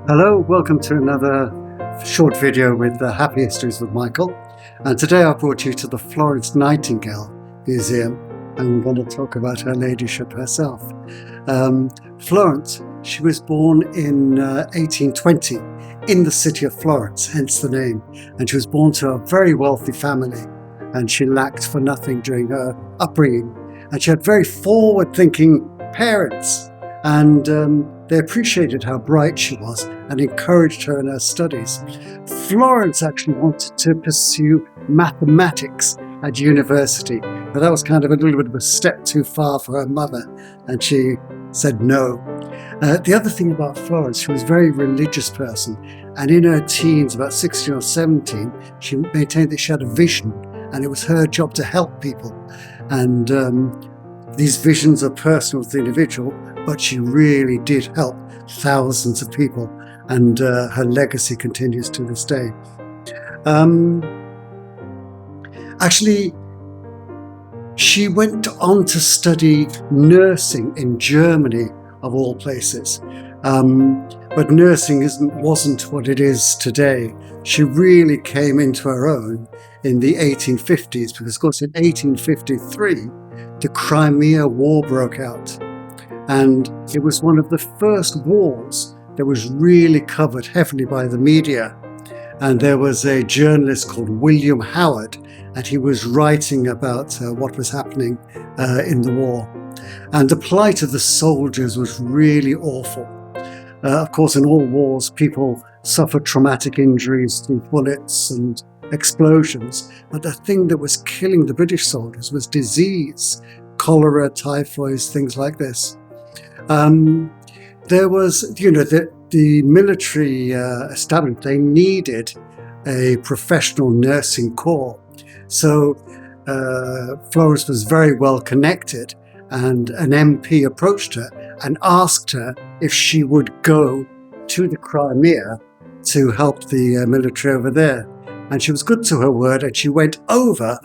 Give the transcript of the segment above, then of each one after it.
Hello, welcome to another short video with Happy Histories with Michael. And today I brought you to the Florence Nightingale Museum, and we're going to talk about her ladyship herself. Florence, she was born in 1820 in the city of Florence, hence the name. And she was born to a very wealthy family, and she lacked for nothing during her upbringing. And she had very forward-thinking parents, and they appreciated how bright she was and encouraged her in her studies. Florence actually wanted to pursue mathematics at university, but that was kind of a little bit of a step too far for her mother, and she said no. The other thing about Florence, she was a very religious person, and in her teens, about 16 or 17, she maintained that she had a vision, and it was her job to help people. And these visions are personal to the individual, but she really did help thousands of people, and her legacy continues to this day. Actually, she went on to study nursing in Germany, of all places. But nursing wasn't what it is today. She really came into her own in the 1850s, because of course in 1853, the Crimea War broke out. And it was one of the first wars that was really covered heavily by the media. And there was a journalist called William Howard, and he was writing about what was happening in the war. And the plight of the soldiers was really awful. Of course, in all wars, people suffer traumatic injuries through bullets and explosions. But the thing that was killing the British soldiers was disease, cholera, typhoid, things like this. There was, the military establishment, they needed a professional nursing corps. So Florence was very well connected, and an MP approached her and asked her if she would go to the Crimea to help the military over there. And she was good to her word, and she went over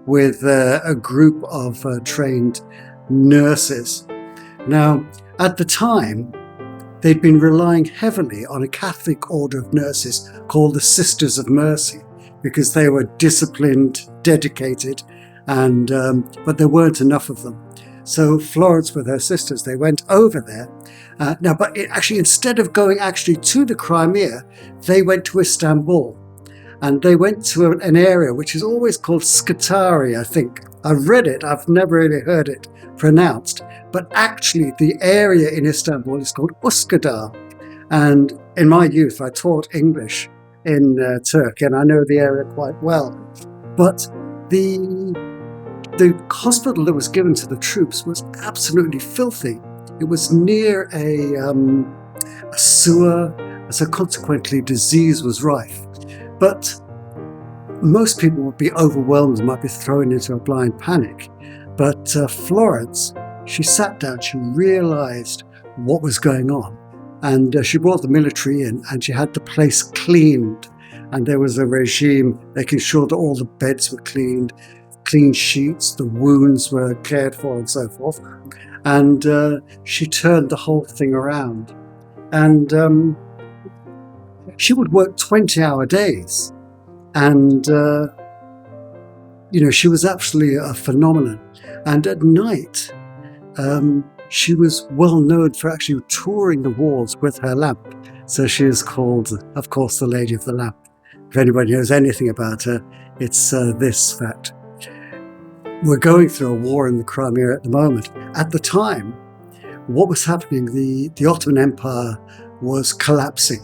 with a group of trained nurses. Now, at the time, they'd been relying heavily on a Catholic order of nurses called the Sisters of Mercy, because they were disciplined, dedicated, and but there weren't enough of them. So Florence, with her sisters, they went over there. Instead of going to the Crimea, they went to Istanbul. And they went to an area which is always called Scutari, I think. I've read it, I've never really heard it pronounced. But actually, the area in Istanbul is called Üsküdar. And in my youth, I taught English in Turkey, and I know the area quite well. But the hospital that was given to the troops was absolutely filthy. It was near a sewer, so consequently disease was rife. But most people would be overwhelmed and might be thrown into a blind panic. But Florence, she sat down, she realized what was going on. And she brought the military in, and she had the place cleaned. And there was a regime making sure that all the beds were cleaned, clean sheets, the wounds were cared for, and so forth. And she turned the whole thing around. And she would work 20-hour days. And, she was absolutely a phenomenon. And at night, she was well known for actually touring the walls with her lamp. So she is called, of course, the Lady of the Lamp. If anybody knows anything about her, it's this fact. We're going through a war in the Crimea at the moment. At the time, what was happening, the Ottoman Empire was collapsing.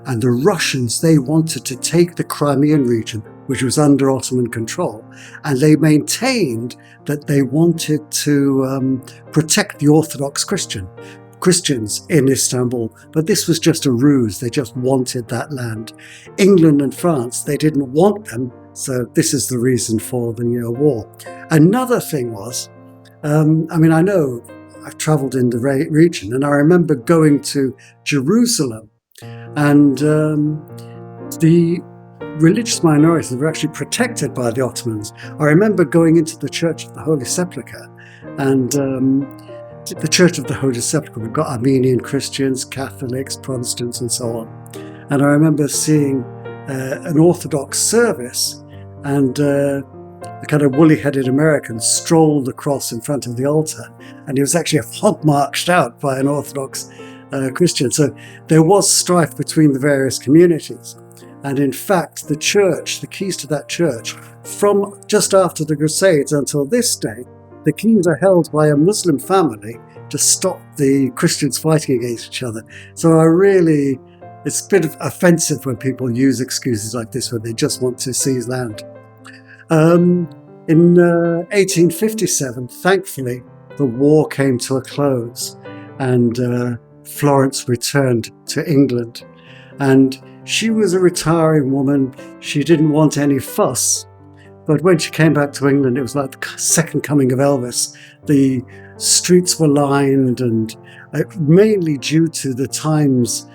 And the Russians, they wanted to take the Crimean region, which was under Ottoman control, and they maintained that they wanted to protect the Orthodox Christians in Istanbul. But this was just a ruse. They just wanted that land. England and France, they didn't want them, so this is the reason for the war. Another thing was, I know I've traveled in the region, and I remember going to Jerusalem, and the religious minorities were actually protected by the Ottomans. I remember going into the Church of the Holy Sepulchre, and the Church of the Holy Sepulchre. We've got Armenian Christians, Catholics, Protestants, and so on. And I remember seeing an Orthodox service, and a kind of woolly-headed American strolled across in front of the altar, and he was actually hog-marched out by an Orthodox Christian. So there was strife between the various communities. And in fact, the church, the keys to that church, from just after the Crusades until this day, the keys are held by a Muslim family to stop the Christians fighting against each other. So it's a bit offensive when people use excuses like this when they just want to seize land. In 1857, thankfully, the war came to a close, and Florence returned to England. And she was a retiring woman. She didn't want any fuss. But when she came back to England, it was like the second coming of Elvis. The streets were lined, and mainly due to the Times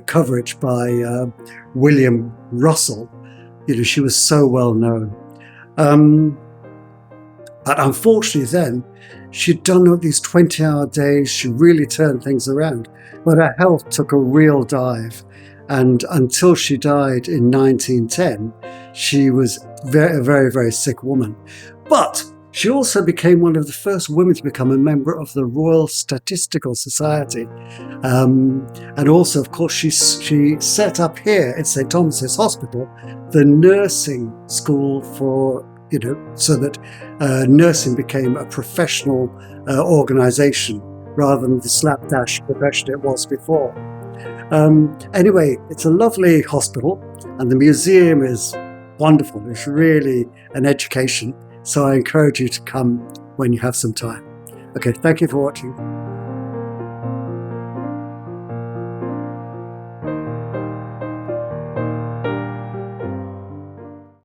coverage by William Russell. She was so well known. But unfortunately then, she'd done these 20-hour days. She really turned things around. But her health took a real dive. And until she died in 1910, she was a very, very sick woman. But she also became one of the first women to become a member of the Royal Statistical Society. And also, of course, she set up here at St. Thomas's Hospital the nursing school for, so that nursing became a professional organization rather than the slapdash profession it was before. Anyway, it's a lovely hospital, and the museum is wonderful. It's really an education. So I encourage you to come when you have some time. Okay, thank you for watching.